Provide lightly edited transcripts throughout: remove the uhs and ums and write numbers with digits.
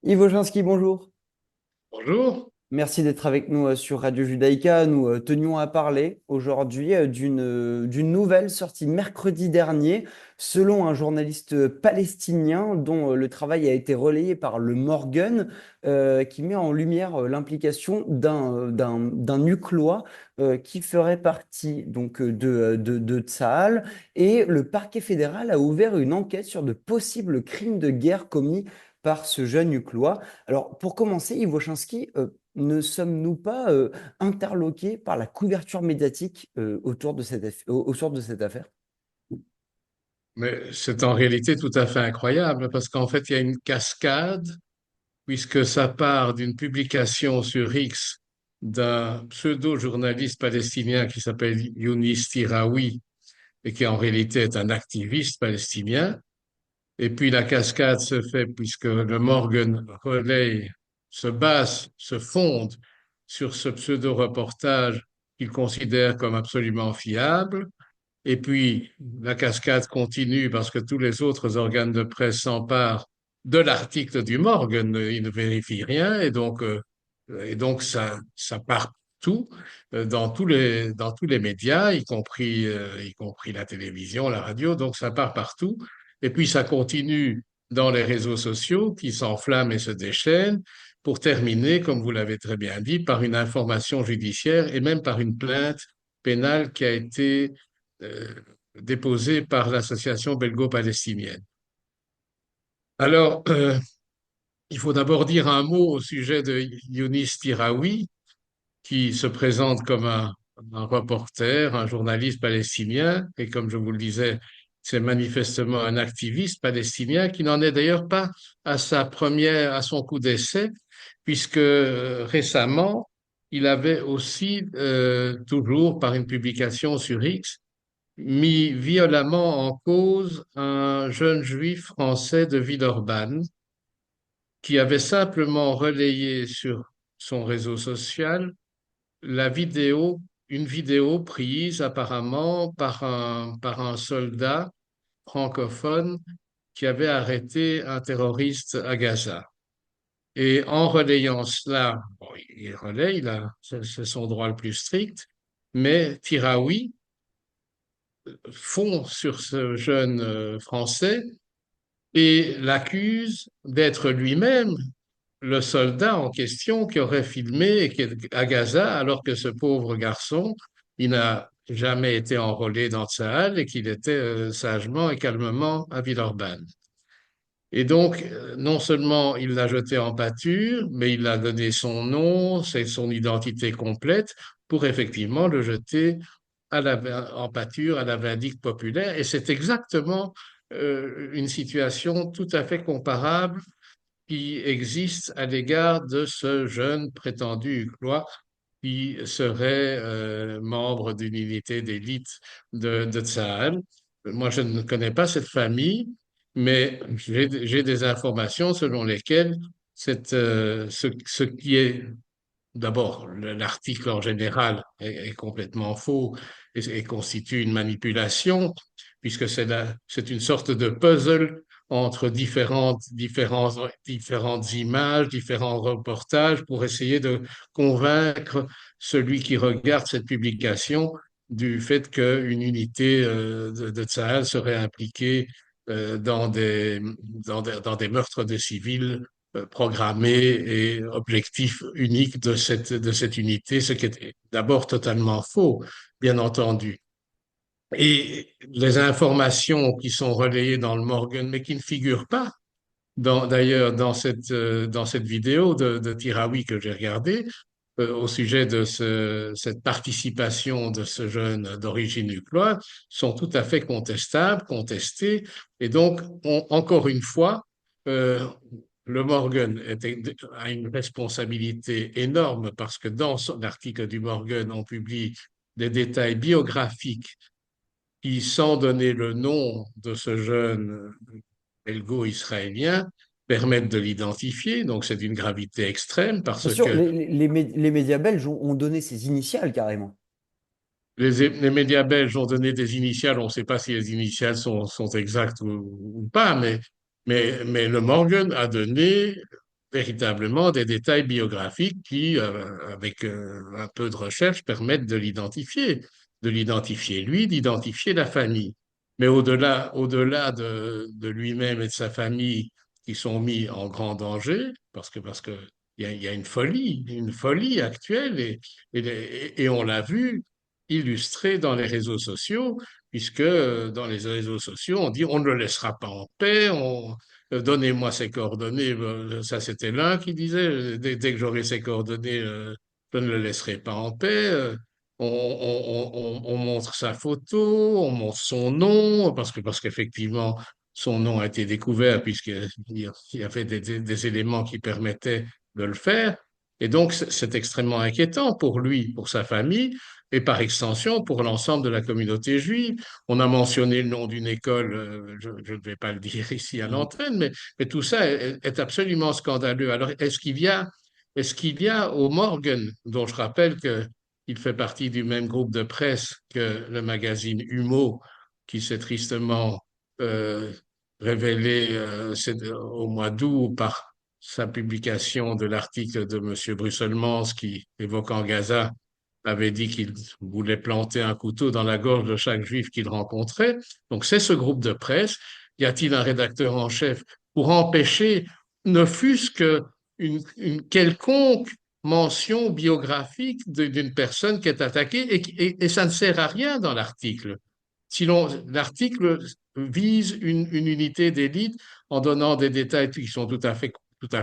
Yves Wojcinski, bonjour. Bonjour. Merci d'être avec nous sur Radio Judaïka. Nous tenions à parler aujourd'hui d'une nouvelle sortie mercredi dernier, selon un journaliste palestinien dont le travail a été relayé par le Morgun, qui met en lumière l'implication d'un Uklois qui ferait partie donc de Tsahal. Et le parquet fédéral a ouvert une enquête sur de possibles crimes de guerre commis par ce jeune Uklois. Alors, pour commencer, Yves Wojcinski, ne sommes-nous pas interloqués par la couverture médiatique autour de cette affaire? Mais c'est en réalité tout à fait incroyable parce qu'en fait, il y a une cascade puisque ça part d'une publication sur X d'un pseudo-journaliste palestinien qui s'appelle Younis Tiraoui et qui en réalité est un activiste palestinien. Et puis la cascade se fait puisque le Morgan Relay se base, se fonde sur ce pseudo-reportage qu'il considère comme absolument fiable. Et puis, la cascade continue parce que tous les autres organes de presse s'emparent de l'article du Morgan. Ils ne vérifient rien et donc ça part tout dans tous les médias, y compris la télévision, la radio. Donc, ça part partout. Et puis, ça continue dans les réseaux sociaux qui s'enflamment et se déchaînent pour terminer, comme vous l'avez très bien dit, par une information judiciaire et même par une plainte pénale qui a été euh, déposée par l'association belgo-palestinienne. Alors, il faut d'abord dire un mot au sujet de Younis Tiraoui, qui se présente comme un reporter, un journaliste palestinien, et comme je vous le disais, c'est manifestement un activiste palestinien qui n'en est d'ailleurs pas à son coup d'essai, puisque récemment, il avait aussi, toujours par une publication sur X, mis violemment en cause un jeune juif français de Villeurbanne qui avait simplement relayé sur son réseau social la vidéo, une vidéo prise apparemment par un soldat francophone qui avait arrêté un terroriste à Gaza. Et en relayant cela, bon, il relaye, c'est son droit le plus strict, mais Tiraoui fond sur ce jeune Français et l'accuse d'être lui-même le soldat en question qui aurait filmé et qui est à Gaza, alors que ce pauvre garçon, il n'a jamais été enrôlé dans Tsahal et qu'il était sagement et calmement à Villeurbanne. Et donc, non seulement il l'a jeté en pâture, mais il a donné son nom, c'est son identité complète pour effectivement le jeter en pâture à la vindicte populaire. Et c'est exactement une situation tout à fait comparable qui existe à l'égard de ce jeune prétendu Huguenois qui serait membre d'une unité d'élite de Tsahal. Moi, je ne connais pas cette famille, mais j'ai des informations selon lesquelles ce qui est d'abord, l'article en général est complètement faux et constitue une manipulation, puisque c'est une sorte de puzzle entre différentes images, différents reportages pour essayer de convaincre celui qui regarde cette publication du fait qu'une unité de Tsahal serait impliquée dans des meurtres de civils programmé et objectif unique de cette unité, ce qui est d'abord totalement faux, bien entendu. Et les informations qui sont relayées dans le Morgan, mais qui ne figurent pas d'ailleurs dans cette vidéo de Tiraoui que j'ai regardée, au sujet de cette participation de ce jeune d'origine ucloise, sont tout à fait contestables, contestées. Et donc, encore une fois, euh, le Morgan a une responsabilité énorme parce que dans l'article du Morgan, on publie des détails biographiques qui, sans donner le nom de ce jeune belgo-israélien, permettent de l'identifier. Donc, c'est d'une gravité extrême Bien parce sûr, que les médias belges ont donné ses initiales carrément. les médias belges ont donné des initiales. On ne sait pas si les initiales sont exactes ou pas, mais le Morgan a donné véritablement des détails biographiques qui, avec un peu de recherche, permettent de l'identifier lui, d'identifier la famille. Mais au-delà de lui-même et de sa famille qui sont mis en grand danger, parce que il y a une folie actuelle et on l'a vu illustré dans les réseaux sociaux, puisque dans les réseaux sociaux, on dit on ne le laissera pas en paix, donnez-moi ses coordonnées. Ça, c'était l'un qui disait, dès que j'aurai ses coordonnées, je ne le laisserai pas en paix. On montre sa photo, on montre son nom, parce qu'effectivement, son nom a été découvert puisqu'il y avait des éléments qui permettaient de le faire. Et donc, c'est extrêmement inquiétant pour lui, pour sa famille, et par extension pour l'ensemble de la communauté juive. On a mentionné le nom d'une école, je ne vais pas le dire ici à Mhm. l'antenne, mais tout ça est absolument scandaleux. Alors, est-ce qu'il y a au Morgan, dont je rappelle qu'il fait partie du même groupe de presse que le magazine Humo, qui s'est tristement euh, révélé au mois d'août par sa publication de l'article de M. Brusselmans qui, évoquant Gaza, avait dit qu'il voulait planter un couteau dans la gorge de chaque juif qu'il rencontrait. Donc c'est ce groupe de presse. Y a-t-il un rédacteur en chef pour empêcher, ne fût-ce une quelconque mention biographique d'une personne qui est attaquée et ça ne sert à rien dans l'article. Sinon, l'article vise une unité d'élite en donnant des détails qui sont tout à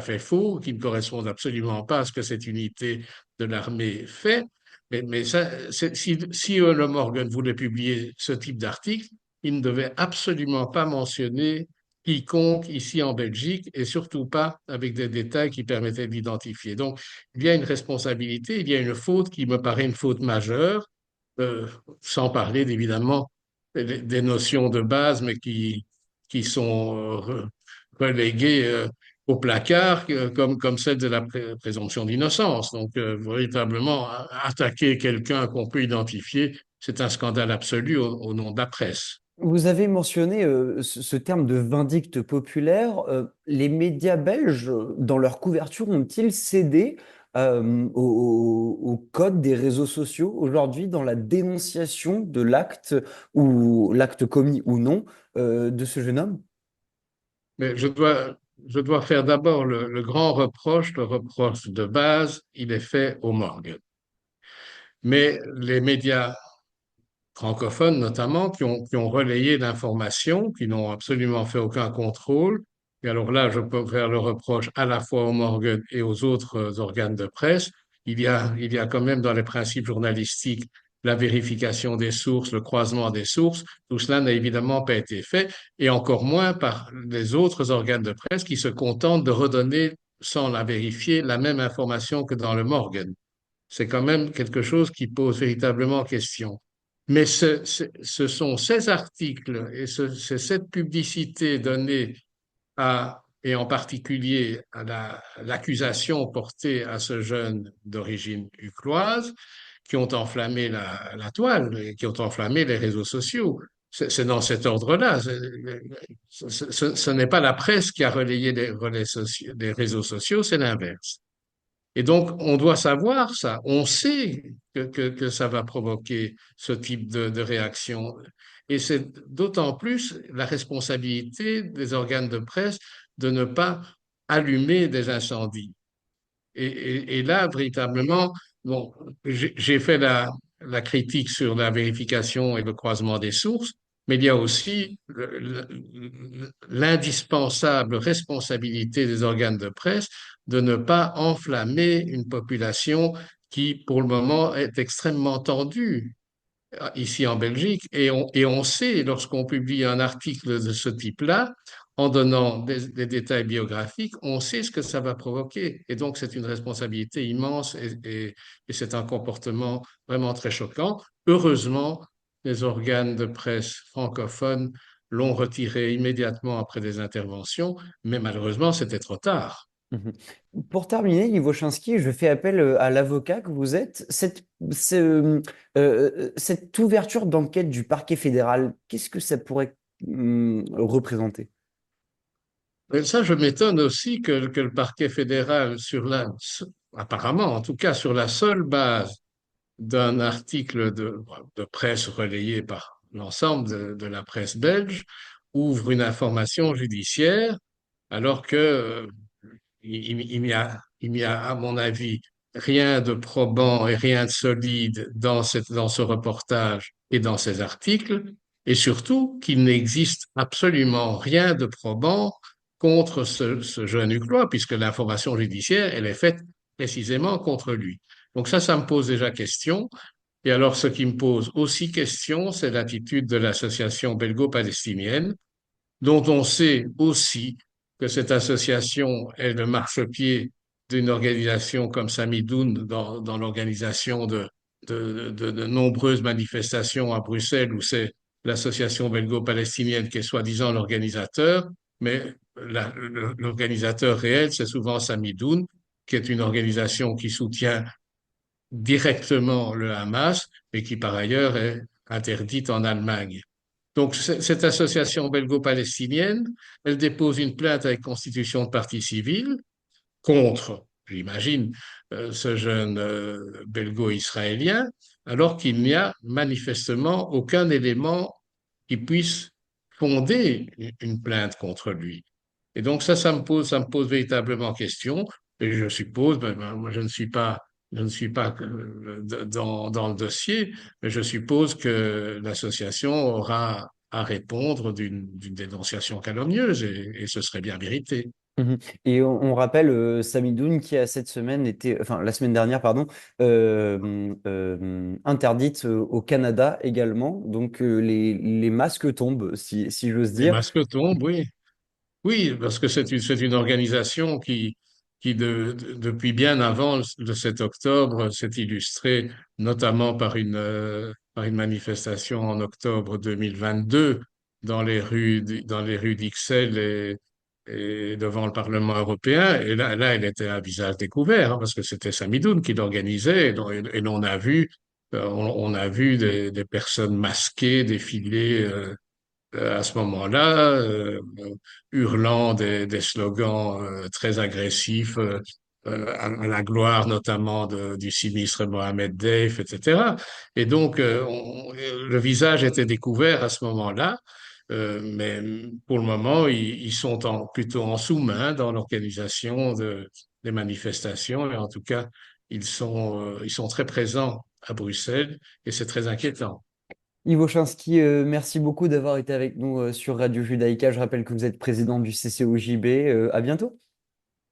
fait faux, qui ne correspondent absolument pas à ce que cette unité de l'armée fait. Mais ça, si le Morgan voulait publier ce type d'article, il ne devait absolument pas mentionner quiconque ici en Belgique et surtout pas avec des détails qui permettaient d'identifier. Donc, il y a une responsabilité, il y a une faute qui me paraît une faute majeure, euh, sans parler évidemment des notions de base, mais qui sont reléguées au placard, comme celle de la présomption d'innocence. Donc, véritablement, attaquer quelqu'un qu'on peut identifier, c'est un scandale absolu au nom de la presse. Vous avez mentionné ce terme de vindicte populaire. Les médias belges, dans leur couverture, ont-ils cédé au code des réseaux sociaux aujourd'hui dans la dénonciation de l'acte ou l'acte commis ou non de ce jeune homme? Mais je dois faire d'abord le grand reproche, le reproche de base, il est fait au morgue. Mais les médias francophones notamment, qui ont relayé l'information, qui n'ont absolument fait aucun contrôle. Et alors là, je peux faire le reproche à la fois au Morgan et aux autres organes de presse. Il y a quand même dans les principes journalistiques la vérification des sources, le croisement des sources. Tout cela n'a évidemment pas été fait, et encore moins par les autres organes de presse qui se contentent de redonner, sans la vérifier, la même information que dans le Morgan. C'est quand même quelque chose qui pose véritablement question. Mais ce sont ces articles et c'est cette publicité donnée et en particulier à l'accusation portée à ce jeune d'origine ucloise qui ont enflammé la toile et qui ont enflammé les réseaux sociaux. C'est dans cet ordre-là. Ce n'est pas la presse qui a relayé les réseaux sociaux, c'est l'inverse. Et donc, on doit savoir ça. On sait que ça va provoquer ce type de réaction. Et c'est d'autant plus la responsabilité des organes de presse de ne pas allumer des incendies. Et là, véritablement, bon, j'ai fait la critique sur la vérification et le croisement des sources, mais il y a aussi l'indispensable responsabilité des organes de presse de ne pas enflammer une population qui, pour le moment, est extrêmement tendue ici en Belgique. Et on sait, lorsqu'on publie un article de ce type-là, en donnant des détails biographiques, on sait ce que ça va provoquer. Et donc, c'est une responsabilité immense et c'est un comportement vraiment très choquant. Heureusement, les organes de presse francophones l'ont retiré immédiatement après des interventions, mais malheureusement, c'était trop tard. Mhm. Pour terminer, Ivo Chinski, je fais appel à l'avocat que vous êtes. Cette ouverture d'enquête du parquet fédéral, qu'est-ce que ça pourrait représenter? Mais ça, je m'étonne aussi que le parquet fédéral, apparemment, en tout cas, sur la seule base d'un article de presse relayé par l'ensemble de la presse belge, ouvre une information judiciaire, alors que il n'y a, à mon avis, rien de probant et rien de solide dans ce reportage et dans ces articles, et surtout qu'il n'existe absolument rien de probant contre ce jeune Huguenois, puisque l'information judiciaire, elle est faite précisément contre lui. Donc ça me pose déjà question. Et alors, ce qui me pose aussi question, c'est l'attitude de l'association belgo-palestinienne, dont on sait aussi que cette association est le marchepied d'une organisation comme Samidoun dans l'organisation de nombreuses manifestations à Bruxelles où c'est l'association belgo-palestinienne qui est soi-disant l'organisateur, mais l'organisateur réel, c'est souvent Samidoun, qui est une organisation qui soutient directement le Hamas, mais qui par ailleurs est interdite en Allemagne. Donc, cette association belgo-palestinienne, elle dépose une plainte avec constitution de partie civile contre, j'imagine, ce jeune belgo-israélien, alors qu'il n'y a manifestement aucun élément qui puisse fonder une plainte contre lui. Et donc ça me pose véritablement question. Et je suppose, moi je ne suis pas dans le dossier, mais je suppose que l'association aura à répondre d'une dénonciation calomnieuse et ce serait bien mérité. Mhm. Et on rappelle Samidoun qui a cette semaine été, enfin la semaine dernière, pardon, interdite au Canada également. Donc les masques tombent, si j'ose Les dire. masques tombent, oui. Oui, parce que c'est une organisation qui depuis bien avant le 7 octobre, s'est illustrée notamment par une manifestation en octobre 2022 dans les rues d'Ixelles et devant le Parlement européen. Et là, elle était à visage découvert, hein, parce que c'était Samidoun qui l'organisait. Et l'on a vu, on a vu des personnes masquées défiler à ce moment-là, hurlant des slogans très agressifs à la gloire notamment du sinistre Mohamed Deif, etc. Et donc, le visage était découvert à ce moment-là, mais pour le moment, ils sont plutôt en sous-main dans l'organisation des manifestations, et en tout cas, ils sont très présents à Bruxelles, et c'est très inquiétant. Ivo Chinski, merci beaucoup d'avoir été avec nous sur Radio Judaïka. Je rappelle que vous êtes président du CCOJB. À bientôt.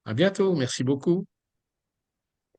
À bientôt, merci beaucoup.